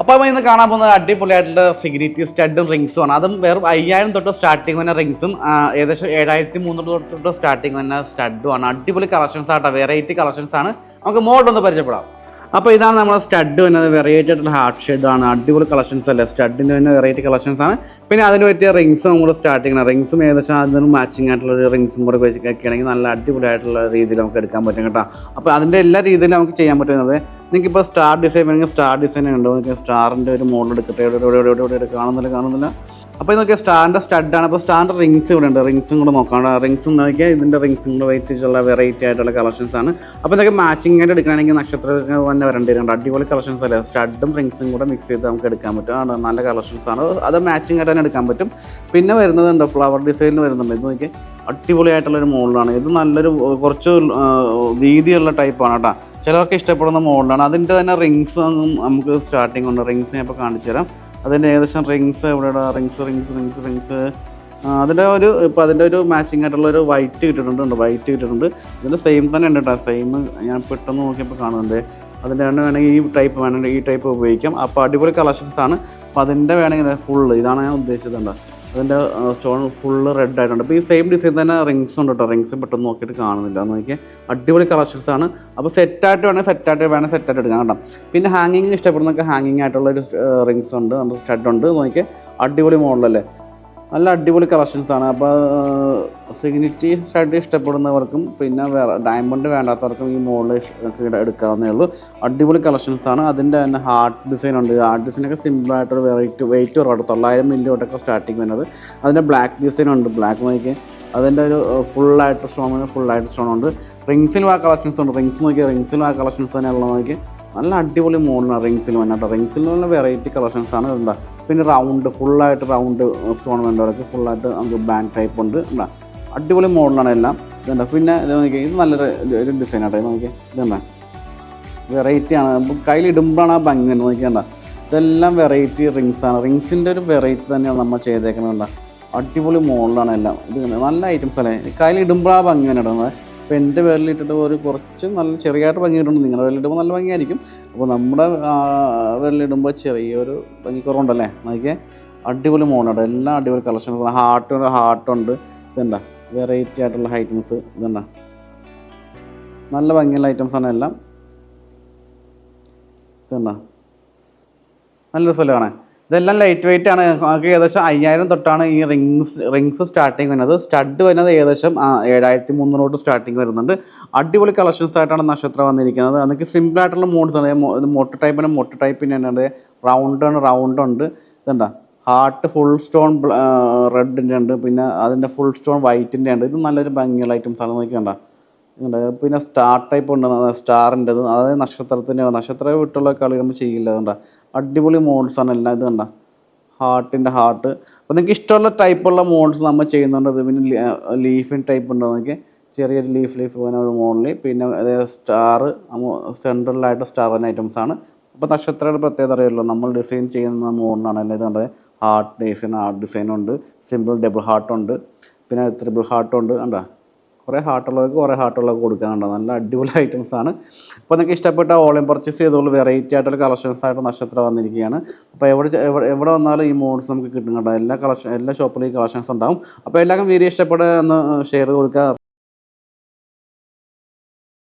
അപ്പോൾ ഇന്ന് കാണാൻ പോകുന്നത് അടിപൊളിയായിട്ടുള്ള സിഗ്നിറ്റി സ്റ്റഡും റിങ്സും ആണ്. അതും വെറും 5000 തൊട്ട് സ്റ്റാർട്ടിങ് തന്നെ റിങ്സും ഏകദേശം 7300 തൊട്ട് സ്റ്റാർട്ടിങ് തന്നെ സ്റ്റഡും ആണ്. അടിപൊളി കളക്ഷൻസ് ആട്ടോ, വെറൈറ്റി കളക്ഷൻസ് ആണ്. നമുക്ക് മോഡൽ ഒന്ന് പരിചയപ്പെടാം. അപ്പോൾ ഇതാണ് നമ്മുടെ സ്റ്റഡ് വരുന്നത്. വെറൈറ്റി ആയിട്ടുള്ള ഹാർട്ട് ഷെഡ് ആണ്. അടിപൊളി കളക്ഷൻസ് അല്ലേ, സ്റ്റഡിൻ്റെ തന്നെ വെറൈറ്റി കളക്ഷൻസ് ആണ്. പിന്നെ അതിന് പറ്റിയ റിങ്സും കൂടെ സ്റ്റാർട്ടിങ് ആണ്. റിങ്സും ഏകദേശം അതിന് മാച്ചിങ് ആയിട്ടുള്ള ഒരു റിങ്സും കൂടെ വെച്ചിട്ടൊക്കെയാണെങ്കിൽ നല്ല അടിപൊളിയായിട്ടുള്ള രീതിയിൽ നമുക്ക് എടുക്കാൻ പറ്റും കേട്ടോ. അപ്പോൾ അതിൻ്റെ എല്ലാ രീതിയിലും നമുക്ക് ചെയ്യാൻ പറ്റുന്നത്. നിങ്ങൾക്കിപ്പോൾ സ്റ്റാർ ഡിസൈൻ വേണമെങ്കിൽ സ്റ്റാർ ഡിസൈൻ ഉണ്ടോ നോക്കിയാൽ സ്റ്റാറിൻ്റെ ഒരു മോഡൽ എടുക്കട്ടെ. ഇവിടെ കാണുന്നില്ല. അപ്പോൾ ഇതൊക്കെ സ്റ്റാറിൻ്റെ സ്റ്റഡാണ്. അപ്പോൾ സ്റ്റാറിൻ്റെ റിങ്സ് ഇവിടെ ഉണ്ട്. റിങ്സും കൂടെ നോക്കാം. റിങ്സും നോക്കിയാൽ ഇതിൻ്റെ റിങ്സും കൂടെ വെയിറ്റുള്ള വെറൈറ്റി ആയിട്ടുള്ള കളക്ഷൻസ് ആണ്. അപ്പോൾ ഇതൊക്കെ മാച്ചിങ് ആയിട്ട് എടുക്കുകയാണെങ്കിൽ നക്ഷത്രത്തിന് തന്നെ വരേണ്ടി വരുന്നുണ്ട്. അടിപൊളി കളക്ഷൻസ് അല്ലേ, സ്റ്റഡും റിങ്സും കൂടെ മിക്സ് ചെയ്ത് നമുക്ക് എടുക്കാൻ പറ്റും. നല്ല കളക്ഷൻസ് ആണ്. അത് മാച്ചിങ് ആയിട്ട് തന്നെ എടുക്കാൻ പറ്റും. പിന്നെ വരുന്നതുണ്ട് ഫ്ലവർ ഡിസൈനിൽ വരുന്നുണ്ട്. ഇത് നോക്കിയാൽ അടിപൊളിയായിട്ടുള്ളൊരു മോഡലാണ്. ഇത് നല്ലൊരു കുറച്ച് വീതിയുള്ള ടൈപ്പാണ് കേട്ടോ. ചിലർക്ക് ഇഷ്ടപ്പെടുന്ന മോഡലാണ്. അതിൻ്റെ തന്നെ റിങ്സ് നമുക്ക് സ്റ്റാർട്ടിങ് ഉണ്ട്. റിങ്സ് ഞാൻ ഇപ്പോൾ കാണിച്ചു തരാം. അതിൻ്റെ ഏകദേശം റിങ്സ് എവിടെയാണ്? റിങ്സ് അതിൻ്റെ ഒരു മാച്ചിങ് ആയിട്ടുള്ളൊരു വൈറ്റ് കിട്ടിയിട്ടുണ്ട്. ഇതിൻ്റെ സെയിം തന്നെ ഉണ്ട് കേട്ടോ. സെയിം ഞാൻ പെട്ടെന്ന് നോക്കിയപ്പോൾ കാണുന്നുണ്ട്. അതിൻ്റെ തന്നെ വേണമെങ്കിൽ ഈ ടൈപ്പ് ഉപയോഗിക്കാം. അപ്പോൾ അടിപൊളി കളക്ഷൻസ് ആണ്. അപ്പോൾ അതിൻ്റെ വേണമെങ്കിൽ ഫുള്ള് ഇതാണ് ഞാൻ ഉദ്ദേശിച്ചത്. അതിൻ്റെ സ്റ്റോൺ ഫുള്ള് റെഡ് ആയിട്ടുണ്ട്. അപ്പോൾ ഈ സെയിം ഡിസൈൻ തന്നെ റിങ്സ് ഉണ്ട് കേട്ടോ. റിങ്സ് പെട്ടെന്ന് നോക്കിയിട്ട് കാണുന്നില്ല. നോക്കിയാൽ അടിപൊളി കളക്ഷൻസ് ആണ്. അപ്പോൾ സെറ്റായിട്ട് സെറ്റായിട്ട് എടുക്കാം കേട്ടോ. പിന്നെ ഹാങ്ങിങ് ഇഷ്ടപ്പെടുന്നൊക്കെ ഹാങ്ങിങ് ആയിട്ടുള്ളൊരു റിങ്സ് ഉണ്ട്, സ്റ്റഡ് ഉണ്ട്. നോക്കിയാൽ അടിപൊളി മോഡലല്ലേ, നല്ല അടിപൊളി കളക്ഷൻസ് ആണ്. അപ്പോൾ സിഗ്നിറ്റി സ്റ്റഡ് ഇഷ്ടപ്പെടുന്നവർക്കും പിന്നെ ഡയമണ്ട് വേണ്ടാത്തവർക്കും ഈ മോഡൽ എടുക്കാവുന്നേ ഉള്ളൂ. അടിപൊളി കളക്ഷൻസ് ആണ്. അതിൻ്റെ തന്നെ ഹാർട്ട് ഡിസൈൻ ഉണ്ട്. ഹാർട്ട് ഡിസൈനൊക്കെ സിമ്പിളായിട്ടൊരു വെയിറ്റ് കുറവാണ്. 900 മില്ലി തൊട്ടൊക്കെ സ്റ്റാർട്ടിങ് വരുന്നത്. അതിൻ്റെ ബ്ലാക്ക് ഡിസൈൻ ഉണ്ട്. ബ്ലാക്ക് നോക്കിയാൽ അതിൻ്റെ ഒരു ഫുള്ളായിട്ട് സ്റ്റോൺ ഉണ്ട്. റിങ്സിലും ആ കളക്ഷൻസ് ഉണ്ട്. റിങ്സിലും ആ കളക്ഷൻസ് തന്നെ ഉള്ളത് നോക്കി നല്ല അടിപൊളി മോഡലാണ് റിങ്സിൽ വന്നിട്ട്. റിങ്സിൽ നല്ല വെറൈറ്റി കളക്ഷൻസ് ആണ് ഉണ്ടാ. പിന്നെ ഫുള്ളായിട്ട് റൗണ്ട് സ്റ്റോൺ വേണ്ടവർക്ക് ഫുള്ളായിട്ട് നമുക്ക് ബാൻഡ് ടൈപ്പ് ഉണ്ട് ഉണ്ടാ. അടിപൊളി മോഡലാണ് എല്ലാം ഇതുണ്ട്. പിന്നെ ഇത് നോക്കിയാൽ ഇത് നല്ലൊരു ഡിസൈൻ ആട്ടെ. നോക്കിയാൽ ഇതുണ്ട വെറൈറ്റി ആണ്. അപ്പോൾ കയ്യിലിടുമ്പോഴാണ് ആ ഭംഗി തന്നെ. നോക്കിയാണ്ട ഇതെല്ലാം വെറൈറ്റി റിങ്സ് ആണ്. റിങ്സിൻ്റെ ഒരു വെറൈറ്റി തന്നെയാണ് നമ്മൾ ചെയ്തേക്കുന്നത്. അടിപൊളി മോഡലാണ് എല്ലാം. ഇത് നല്ല ഐറ്റംസ് അല്ലേ, കയ്യിലിടുമ്പോൾ ആ ഭംഗി തന്നെ ഇടുന്നത്. അപ്പോൾ എൻ്റെ വിരലിട്ടിട്ട് കുറച്ച് നല്ല ചെറിയായിട്ട് ഭംഗിയിട്ടുണ്ട്. നിങ്ങളുടെ വിരലിടുമ്പോൾ നല്ല ഭംഗിയായിരിക്കും. അപ്പോൾ നമ്മുടെ വിരലിടുമ്പോൾ ചെറിയൊരു ഭംഗി കുറവുണ്ടല്ലേ. നോക്കിയാൽ അടിപൊളി മോഡലാണ്. എല്ലാം അടിപൊളി കളക്ഷൻസ്. ഹാർട്ടുണ്ട്. ഇതുണ്ട വെറൈറ്റി ആയിട്ടുള്ള ഐറ്റംസ്. ഇതുണ്ട നല്ല ഭംഗിയുള്ള ഐറ്റംസാണ് എല്ലാം. ഇതുണ്ട നല്ലൊരു സ്ഥലമാണ്. ഇതെല്ലാം ലൈറ്റ് വെയിറ്റ് ആണ്. നമുക്ക് ഏകദേശം 5000 തൊട്ടാണ് ഈ റിങ്സ് സ്റ്റാർട്ടിങ് വരുന്നത്. സ്റ്റഡ് വരുന്നത് ഏകദേശം 7300 തൊട്ട് സ്റ്റാർട്ടിങ് വരുന്നുണ്ട്. അടിപൊളി കളക്ഷൻസ് ആയിട്ടാണ് നക്ഷത്ര വന്നിരിക്കുന്നത്. അതൊക്കെ സിമ്പിളായിട്ടുള്ള മോഡ്സ് ആണ്. ഇത് മൊട്ട് ടൈപ്പിന് തന്നെ റൗണ്ട് ഉണ്ട്. ഇതുണ്ട ഹാർട്ട് ഫുൾ സ്റ്റോൺ റെഡിൻ്റെ ഉണ്ട്. പിന്നെ അതിൻ്റെ ഫുൾ സ്റ്റോൺ വൈറ്റിൻ്റെ ഉണ്ട്. ഇത് നല്ലൊരു ഭംഗിയുള്ള ഐറ്റംസ് ആണ്. നോക്കിക്കണ്ട. പിന്നെ സ്റ്റാർ ടൈപ്പ് ഉണ്ട്, സ്റ്റാറിൻ്റെത്. അതായത് നക്ഷത്രം വിട്ടുള്ള കളി നമ്മൾ ചെയ്യില്ല. അതുകൊണ്ടാ അടിപൊളി മോഡ്സ് ആണ് എല്ലാം. ഇത് കണ്ട ഹാർട്ട്. അപ്പോൾ നിങ്ങൾക്ക് ഇഷ്ടമുള്ള ടൈപ്പുള്ള മോഡ്സ് നമ്മൾ ചെയ്യുന്നുണ്ട്. പിന്നെ ലീഫിൻ ടൈപ്പ് ഉണ്ടോ നോക്കി, ചെറിയൊരു ലീഫ് പോകുന്ന ഒരു മോഡല്. പിന്നെ അതായത് സ്റ്റാർ സെൻട്രലായിട്ട് സ്റ്റാർ വരുന്ന ഐറ്റംസ് ആണ്. അപ്പോൾ നക്ഷത്രയുടെ പ്രത്യേകത അറിയുമല്ലോ, നമ്മൾ ഡിസൈൻ ചെയ്യുന്ന മോഡലാണ് എല്ലാം. ഇത് കണ്ടത് ഹാർട്ട് ഡിസൈനുണ്ട്. സിമ്പിൾ ഡബിൾ ഹാർട്ടുണ്ട്. പിന്നെ ട്രിപ്പിൾ ഹാർട്ടുണ്ട്. കണ്ടോ കുറേ ഹാർട്ടുള്ളവർക്ക് കൊടുക്കാനുണ്ടോ. നല്ല അടിപൊളി ഐറ്റംസ് ആണ്. അപ്പോൾ നിങ്ങൾക്ക് ഇഷ്ടപ്പെട്ട ഓൺലൈൻ പർച്ചേസ് ചെയ്തോളൂ. വെറൈറ്റി ആയിട്ടുള്ള കളക്ഷൻസ് ആയിട്ട് നക്ഷത്ര വന്നിരിക്കുകയാണ്. അപ്പോൾ എവിടെ വന്നാലും ഈ മോഡൽസ് നമുക്ക് കിട്ടും കേട്ടോ. എല്ലാ ഷോപ്പിലും ഈ കളക്ഷൻസ് ഉണ്ടാവും. അപ്പോൾ എല്ലാവർക്കും വീഡിയോ ഇഷ്ടപ്പെടുക ഒന്ന് ഷെയർ ചെയ്ത് കൊടുക്കുക.